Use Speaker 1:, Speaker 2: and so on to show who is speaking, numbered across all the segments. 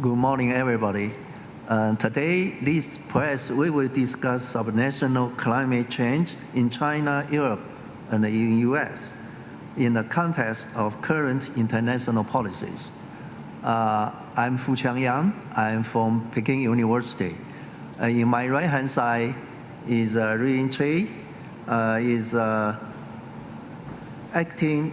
Speaker 1: Good morning, everybody. Today, this press, we will discuss subnational climate change in China, Europe, and in the US in the context of current international policies. I'm Fu Qiangyang. I'm from Peking University. In my right-hand side is REEI Cui, is acting.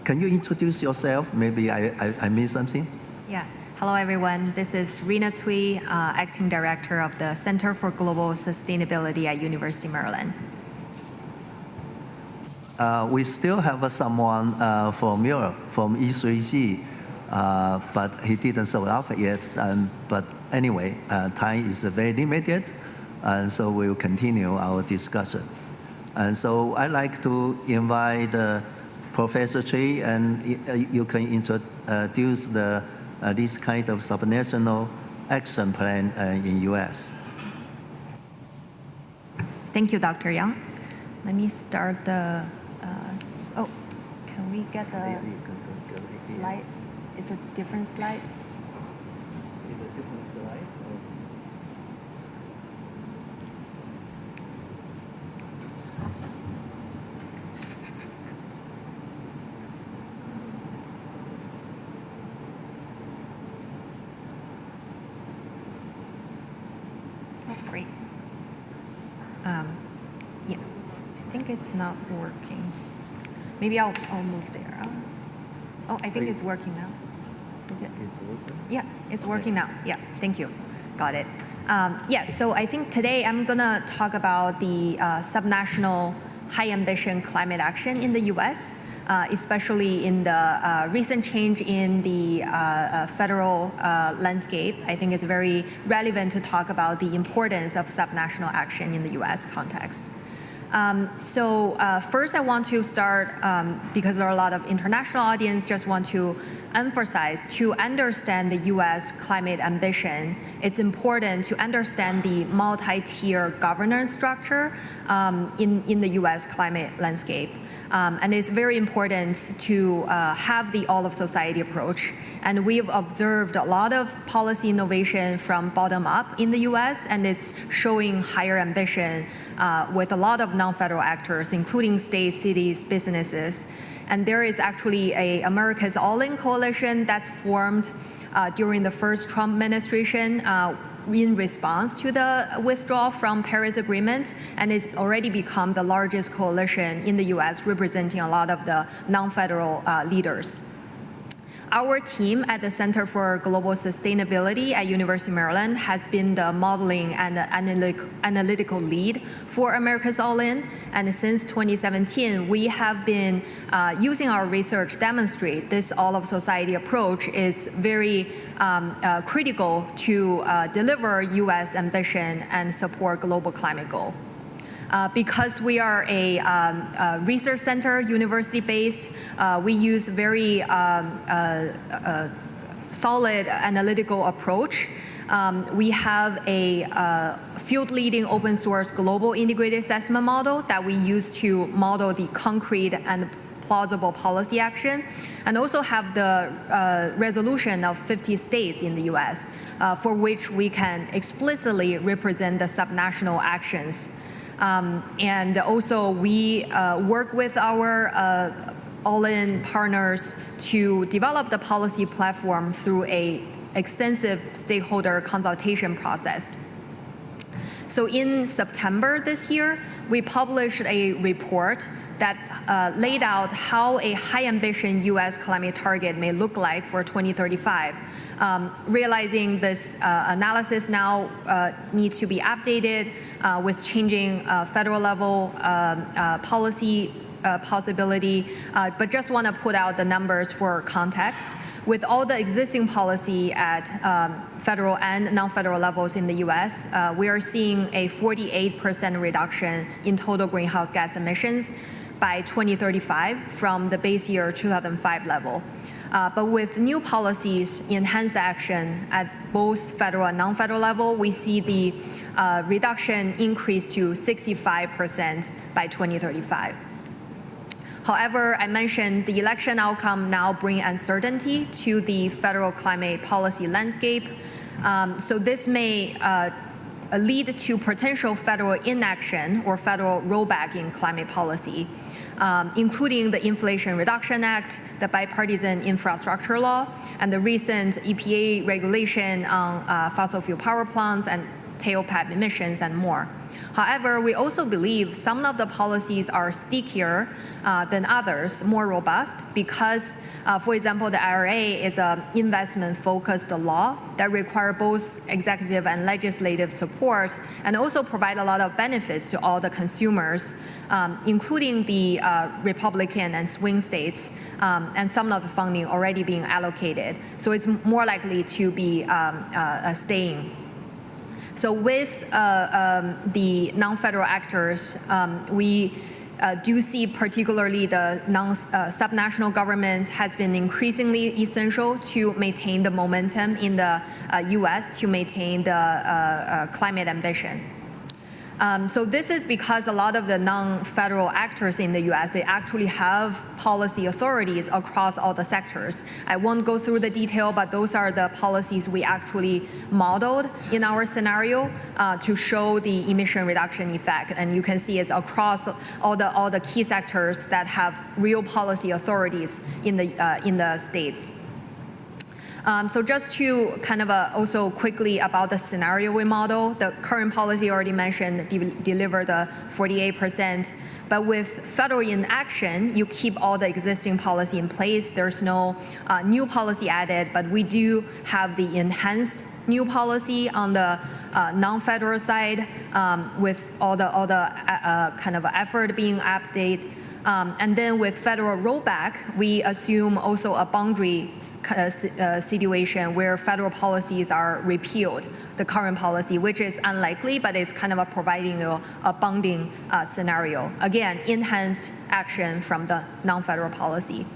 Speaker 1: Can you introduce yourself? Maybe I missed something.
Speaker 2: Yeah. Hello, everyone. This is Rena Cui, Acting Director of the Center for Global Sustainability at University of Maryland.
Speaker 1: We still have someone from Europe, from E3G, but he didn't show up yet. But anyway, time is very limited, and so we'll continue our discussion. And so I'd like to invite Professor Cui, and you can introduce this kind of subnational action plan in US.
Speaker 2: Thank you, Dr. Yang. Let me start the, can we get the slide? It's a different slide?
Speaker 1: It's a different slide?
Speaker 2: Great. Yeah, I think it's not working. Maybe I'll move there. I think it's working now. Is it?
Speaker 1: It's working?
Speaker 2: Yeah, it's working now. Yeah, thank you. Got it. So I think today I'm gonna talk about the subnational high ambition climate action in the US. Especially in the recent change in the federal landscape. I think it's very relevant to talk about the importance of subnational action in the US context. First I want to start, because there are a lot of international audience, just want to emphasize, to understand the US climate ambition, it's important to understand the multi-tier governance structure in the US climate landscape. And it's very important to have the all-of-society approach. And we've observed a lot of policy innovation from bottom up in the US, and it's showing higher ambition with a lot of non-federal actors, including states, cities, businesses. And there is actually a America's All-In coalition that's formed during the first Trump administration in response to the withdrawal from Paris Agreement, and it's already become the largest coalition in the US, representing a lot of the non-federal leaders. Our team at the Center for Global Sustainability at University of Maryland has been the modeling and analytical lead for America's All-In. And since 2017, we have been using our research to demonstrate this all-of-society approach is very critical to deliver US ambition and support global climate goal. Because we are a research center, university-based, we use very solid analytical approach. We have a field-leading open source global integrated assessment model that we use to model the concrete and plausible policy action, and also have the resolution of 50 states in the US, for which we can explicitly represent the subnational actions. And also we work with our all-in partners to develop the policy platform through an extensive stakeholder consultation process. So in September this year, we published a report that laid out how a high ambition US climate target may look like for 2035. Realizing this analysis now needs to be updated with changing federal level policy possibility, but just want to put out the numbers for context. With all the existing policy at federal and non-federal levels in the US, we are seeing a 48% reduction in total greenhouse gas emissions by 2035 from the base year 2005 level. But with new policies, enhanced action at both federal and non-federal level, we see the reduction increase to 65% by 2035. However, I mentioned the election outcome now bring uncertainty to the federal climate policy landscape. So this may lead to potential federal inaction or federal rollback in climate policy, including the Inflation Reduction Act, the Bipartisan Infrastructure Law, and the recent EPA regulation on fossil fuel power plants and tailpipe emissions and more. However, we also believe some of the policies are stickier than others, more robust, because, for example, the IRA is an investment-focused law that requires both executive and legislative support, and also provide a lot of benefits to all the consumers, including the Republican and swing states, and some of the funding already being allocated. So it's more likely to be staying. So with the non-federal actors, we do see particularly the subnational governments has been increasingly essential to maintain the momentum in the US to maintain the climate ambition. So this is because a lot of the non-federal actors in the US, they actually have policy authorities across all the sectors. I won't go through the detail, but those are the policies we actually modeled in our scenario to show the emission reduction effect. And you can see it's across all the key sectors that have real policy authorities in the states. So just to kind of also quickly about the scenario we model, the current policy already mentioned deliver the 48%, but with federal inaction, you keep all the existing policy in place. There's no new policy added, but we do have the enhanced new policy on the non-federal side with all the kind of effort being updated. And then with federal rollback, we assume also a boundary situation where federal policies are repealed, the current policy, which is unlikely, but it's kind of providing a bounding scenario. Again, enhanced action from the non-federal policy.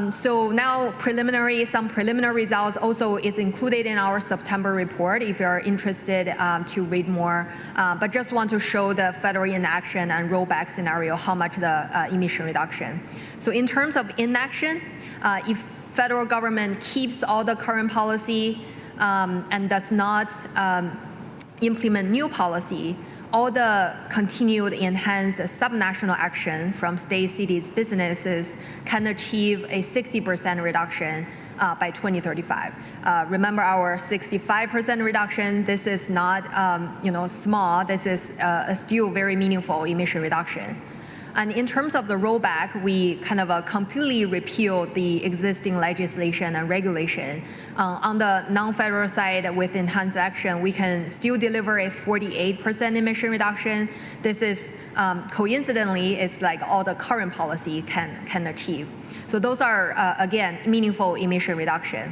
Speaker 2: So now some preliminary results also is included in our September report if you're interested to read more. But just want to show the federal inaction and rollback scenario, how much the emission reduction. So in terms of inaction, if federal government keeps all the current policy and does not implement new policy, all the continued enhanced subnational action from states, cities, businesses can achieve a 60% reduction by 2035. Remember our 65% reduction, this is not small, this is still very meaningful emission reduction. And in terms of the rollback, we kind of completely repealed the existing legislation and regulation. On the non-federal side, with enhanced action, we can still deliver a 48% emission reduction. This is, coincidentally, it's like all the current policy can achieve. So those are, again, meaningful emission reduction.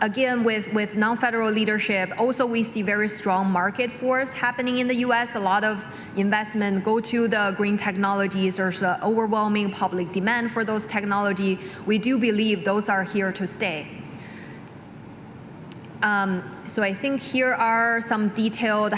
Speaker 2: Again, with non-federal leadership, also we see very strong market force happening in the US. A lot of investment go to the green technologies. There's an overwhelming public demand for those technology. We do believe those are here to stay. So I think here are some detailed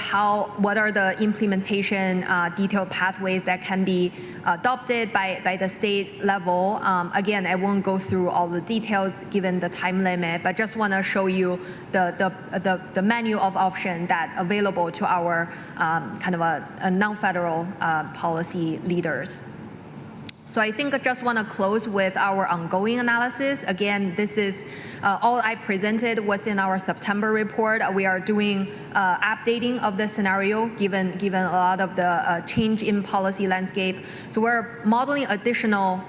Speaker 2: what are the implementation detailed pathways that can be adopted by the state level. Again, I won't go through all the details given the time limit, but just want to show you the menu of options that available to our kind of a non-federal policy leaders. So I think I just want to close with our ongoing analysis. Again, this is all I presented was in our September report. We are doing updating of the scenario given a lot of the change in policy landscape. So we're modeling additional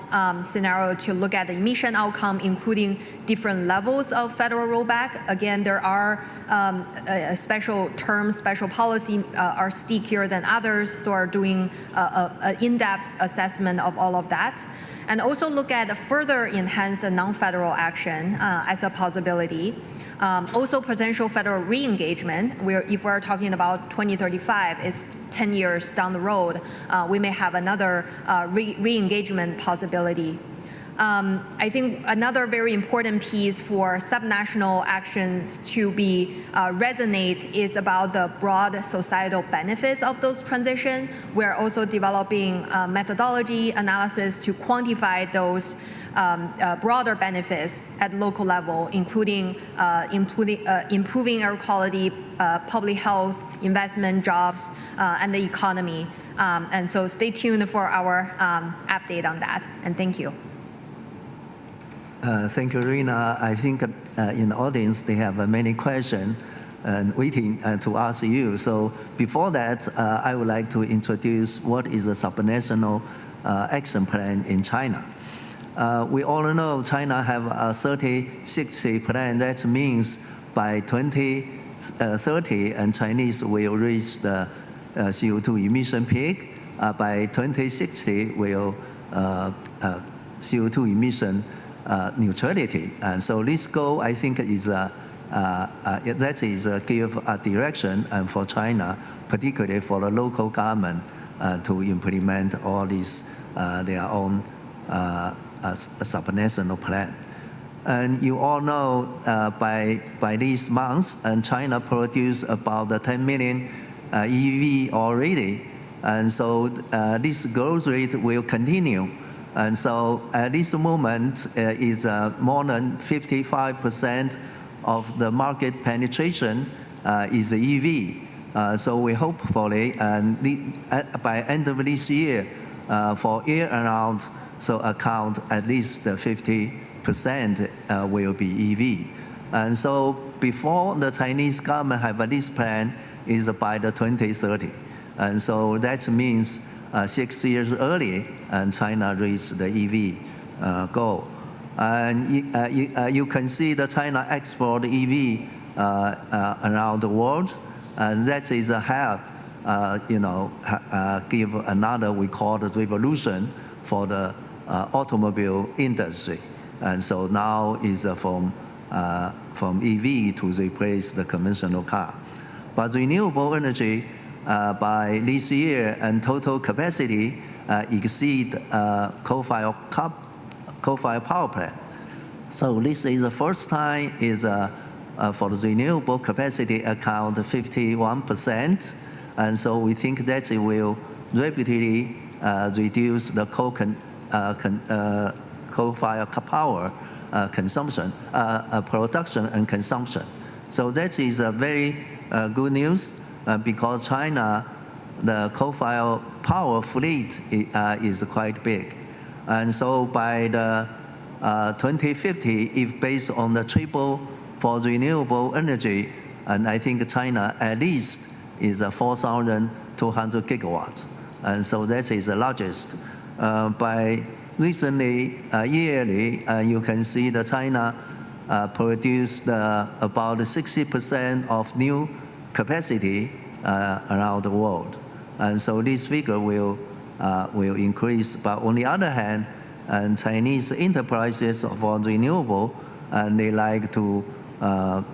Speaker 2: scenario to look at the emission outcome, including different levels of federal rollback. Again, there are special terms, special policy are stickier than others, so are doing an in-depth assessment of all of that. And also look at further enhance the non-federal action as a possibility. Also potential federal re-engagement, if we're talking about 2035, it's 10 years down the road, we may have another re-engagement possibility. I think another very important piece for subnational actions to be resonate is about the broad societal benefits of those transition. We're also developing methodology analysis to quantify those broader benefits at local level, including improving air quality, public health, investment, jobs, and the economy. And so stay tuned for our update on that. And thank you.
Speaker 1: Thank you, Rina. I think in the audience they have many questions and waiting to ask you. So before that, I would like to introduce what is the supranational action plan in China. We all know China have a 30-60 plan. That means by 2030, and Chinese will reach the CO2 emission peak. By 2060, will CO2 emission neutrality. And so this goal, I think, is that is give a direction for China, particularly for the local government, to implement all these their own supranational plan. And you all know by these months, and China produced about 10 million EV already. And so this growth rate will continue. And so at this moment is more than 55% of the market penetration is EV. So we hopefully, by end of this year, for year-round, so account at least 50% will be EV. And so before the Chinese government have this plan is by the 2030. And so that means 6 years early, and China reached the EV goal. And you can see that China export EV around the world, and that is a help, give another, we call it revolution for the automobile industry. And so now is from EV to replace the conventional car. But renewable energy by this year and total capacity exceed coal-fired power plant. So this is the first time is for the renewable capacity account 51%, and so we think that it will rapidly reduce the coal-fired power consumption, production and consumption. So that is a very good news. Because China, the coal-fired power fleet is quite big. And so by the 2050, if based on the triple for renewable energy, and I think China at least is 4,200 gigawatts. And so that is the largest. By recently, yearly, you can see that China produced about 60% of new capacity around the world. And so this figure will increase. But on the other hand, and Chinese enterprises for renewable, and they like to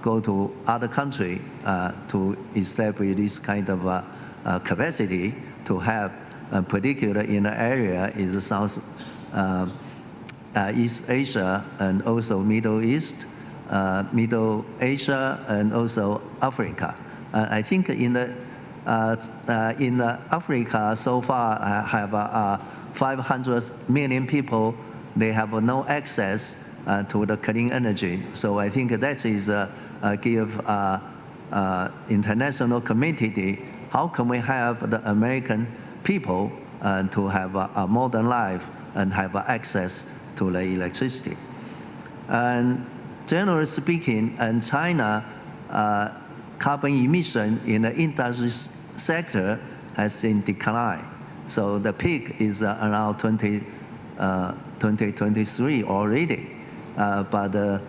Speaker 1: go to other country to establish this kind of capacity to have, particularly in the area is South East Asia and also Middle East, Middle Asia, and also Africa. I think in Africa so far have 500 million people. They have no access to the clean energy. So I think that is give international community. How can we help the American people to have a modern life and have access to the electricity? And generally speaking, and China. Carbon emission in the industry sector has been declined. So the peak is around 2023 already. But the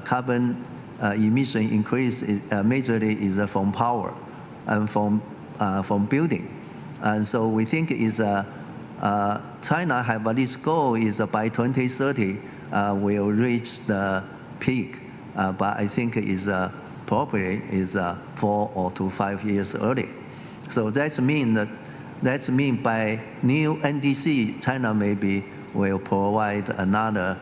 Speaker 1: carbon emission increase is, majorly is from power and from building. And so we think is China have this goal is by 2030 will reach the peak. But I think is probably is 4 to 5 years early. So that mean by new NDC, China may be will provide another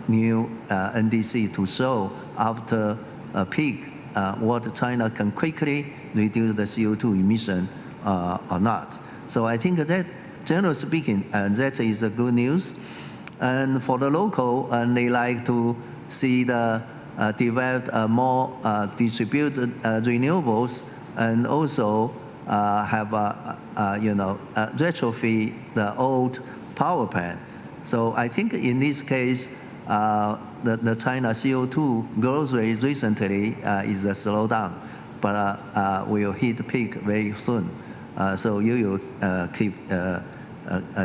Speaker 1: new NDC to show after a peak what China can quickly reduce the CO2 emission or not. So I think that, generally speaking, that is a good news. And for the local, they like to see the developed more distributed renewables, and also have retrofit the old power plant. So I think in this case, the China CO2 growth rate recently is a slowdown, but will hit peak very soon. So you will keep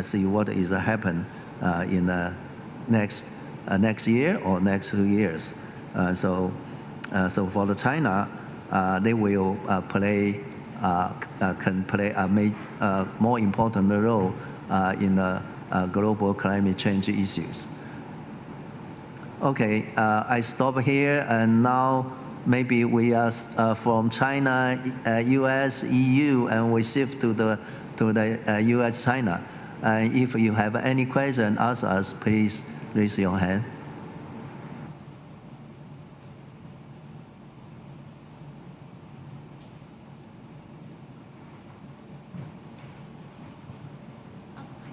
Speaker 1: see what is happen in the next year or next 2 years. So for the China, they will can play a more important role in the global climate change issues. Okay, I stop here, and now maybe we are from China, U.S., EU, and we shift to the U.S., China. If you have any question, ask us, please raise your hand.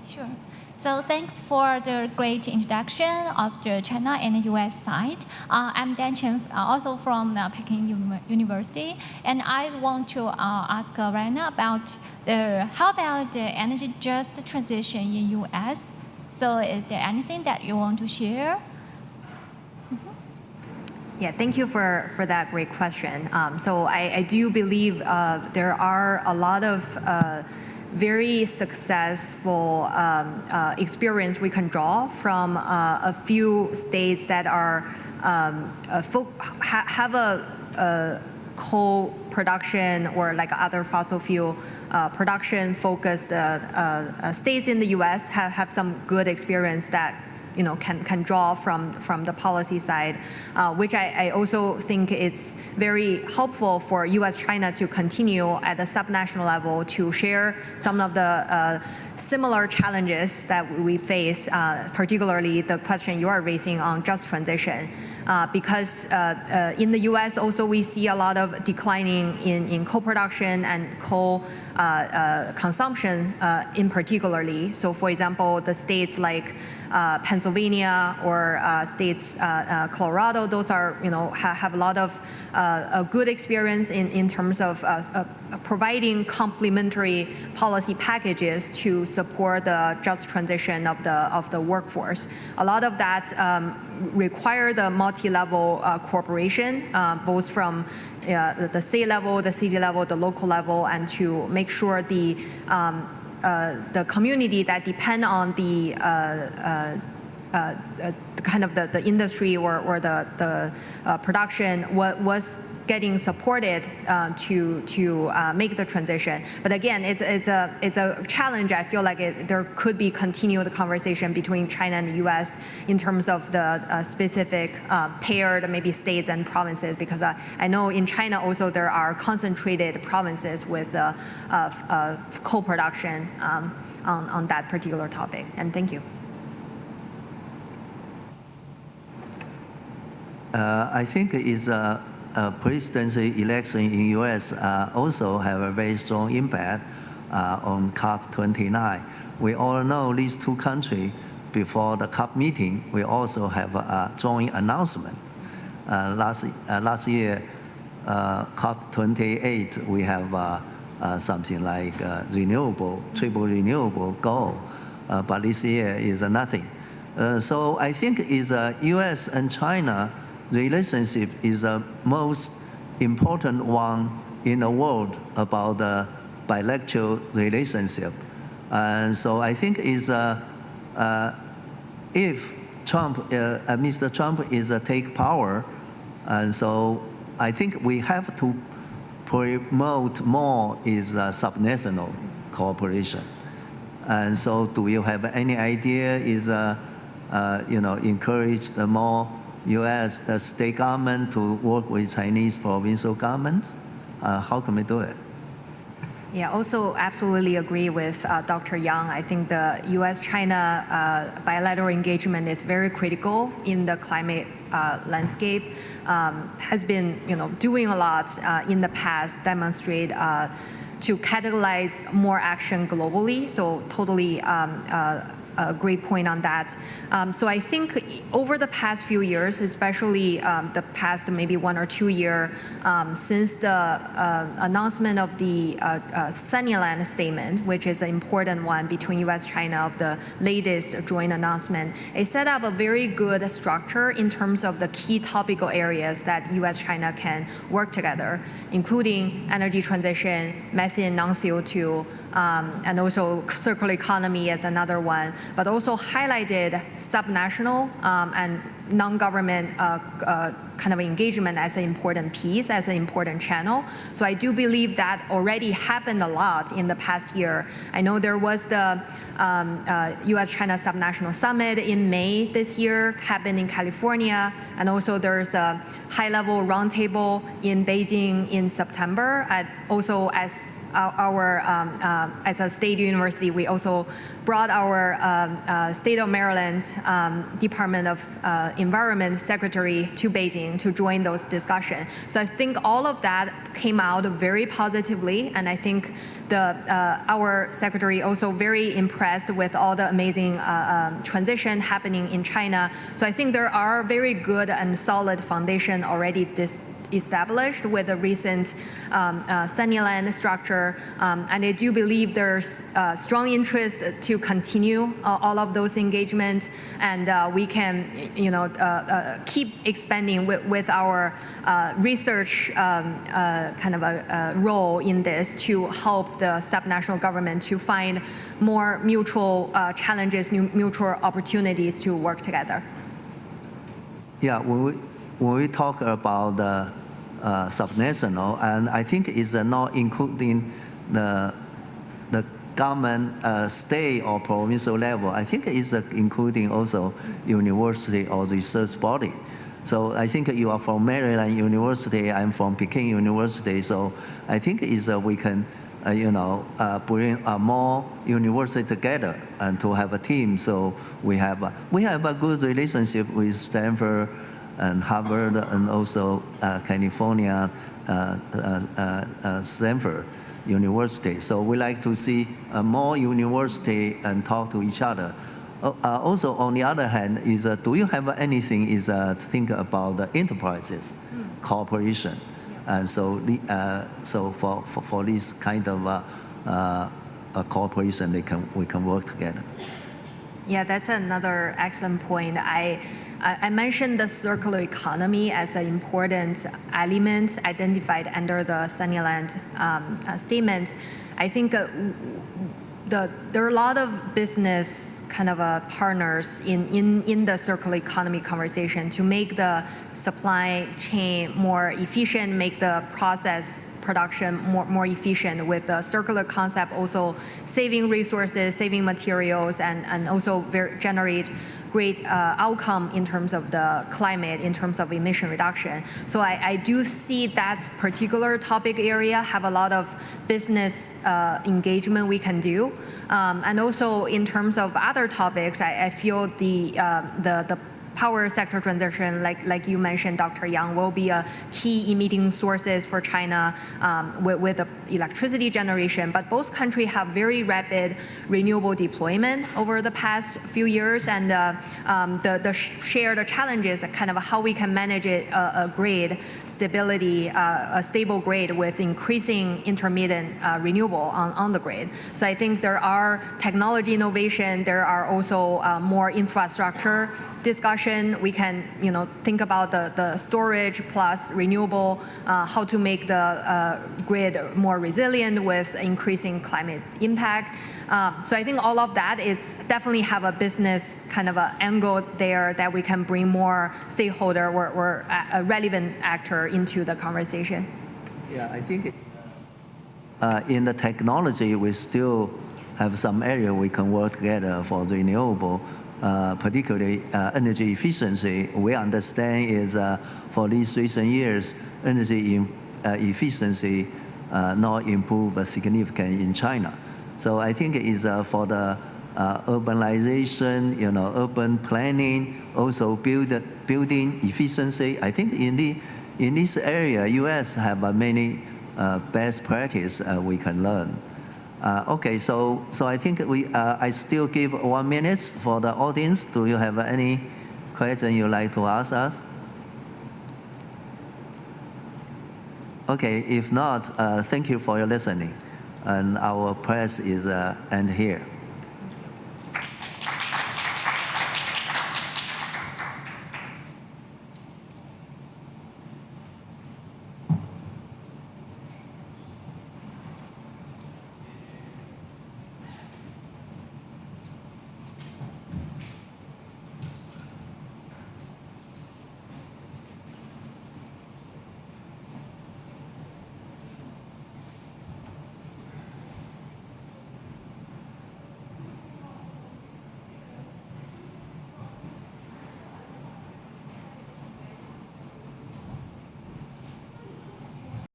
Speaker 3: Sure. So thanks for the great introduction of the China and the US side. I'm Dan Chen, also from Peking University, and I want to ask Raina about how about the energy just transition in US? So is there anything that you want to share?
Speaker 2: Yeah, thank you for that great question. So I do believe there are a lot of very successful experience we can draw from a few states that are have a coal production or like other fossil fuel production focused states in the US have some good experience that can draw from the policy side, which I also think it's very helpful for U.S.-China to continue at the subnational level to share some of the similar challenges that we face, particularly the question you are raising on just transition. Because in the U.S. also we see a lot of declining in coal production and coal consumption in particularly. So for example, the states like Pennsylvania or states Colorado, those are have a lot of good experience in terms of providing complementary policy packages to support the just transition of the workforce. A lot of that require the multi-level cooperation, both from the state level, the city level, the local level, and to make sure the community that depend on the kind of the industry or the production was getting supported to make the transition. But again, it's a challenge. I feel like there could be continued conversation between China and the U.S. in terms of the specific paired maybe states and provinces, because I know in China also there are concentrated provinces with coal production on that particular topic. And thank you.
Speaker 1: I think it's presidency election in U.S. Also have a very strong impact on COP29. We all know these two countries, before the COP meeting, we also have a joint announcement. Last year, COP28, we have something like triple renewable goal, but this year is nothing. So I think is U.S. and China relationship is the most important one in the world about the bilateral relationship. And so I think is if Mr. Trump is take power, and so I think we have to promote more is subnational cooperation. And so do you have any idea is encourage the more U.S. the state government to work with Chinese provincial governments? How can we do it?
Speaker 2: Yeah, also absolutely agree with Dr. Yang. I think the U.S.-China bilateral engagement is very critical in the climate landscape. Has been, doing a lot in the past, demonstrate to catalyze more action globally. So totally a great point on that. So I think over the past few years, especially the past maybe 1 or 2 years, since the announcement of the Sunnyland statement, which is an important one between U.S.-China of the latest joint announcement, it set up a very good structure in terms of the key topical areas that U.S.-China can work together, including energy transition, methane, non-CO2, and also circular economy as another one, but also highlighted subnational and non-government kind of engagement as an important piece, as an important channel. So I do believe that already happened a lot in the past year. I know there was the U.S.-China Subnational Summit in May this year, happened in California, and also there's a high-level roundtable in Beijing in September. Also, as as a state university, we also brought our State of Maryland Department of Environment Secretary to Beijing to join those discussions. So I think all of that came out very positively, and I think our secretary also very impressed with all the amazing transition happening in China. So I think there are very good and solid foundation already established with the recent Sunnyland structure, and I do believe there's strong interest to continue all of those engagements, and we can keep expanding with our research kind of a role in this to help the subnational government to find more mutual challenges, mutual opportunities to work together.
Speaker 1: Yeah, when we talk about the subnational, and I think it's not including the government, state or provincial level. I think it's including also university or research body. So I think you are from Maryland University, I'm from Peking University. So I think we can, bring more university together and to have a team. So we have a good relationship with Stanford and Harvard and also California Stanford University. So we like to see more university and talk to each other. Also, on the other hand, do you have anything to think about the enterprises, cooperation, and so for this kind of cooperation, we can work together.
Speaker 2: Yeah, that's another excellent point. I mentioned the circular economy as an important element identified under the Sunnyland statement. I think there are a lot of business kind of partners in the circular economy conversation to make the supply chain more efficient, make the process production more efficient with the circular concept, also saving resources, saving materials, and also generate great outcome in terms of the climate, in terms of emission reduction. So I do see that particular topic area have a lot of business engagement we can do. And also in terms of other topics, I feel the power sector transition, like you mentioned, Dr. Yang, will be a key emitting sources for China with the electricity generation. But both countries have very rapid renewable deployment over the past few years, and the shared challenges, kind of how we can manage it, a grid stability, a stable grid with increasing intermittent renewable on the grid. So I think there are technology innovation, there are also more infrastructure discussion. We can think about the storage plus renewable, how to make the grid more resilient with increasing climate impact. So I think all of that is definitely have a business kind of an angle there that we can bring more stakeholder or a relevant actor into the conversation.
Speaker 1: Yeah, I think in the technology we still have some area we can work together for renewable. Particularly energy efficiency, we understand is for these recent years, energy efficiency not improve significantly in China. So I think it's for the urbanization, urban planning, also building efficiency. I think in this area, U.S. have many best practice we can learn. Okay, so I think I still give 1 minute for the audience. Do you have any question you'd like to ask us? Okay, if not, thank you for your listening. And our press is end here.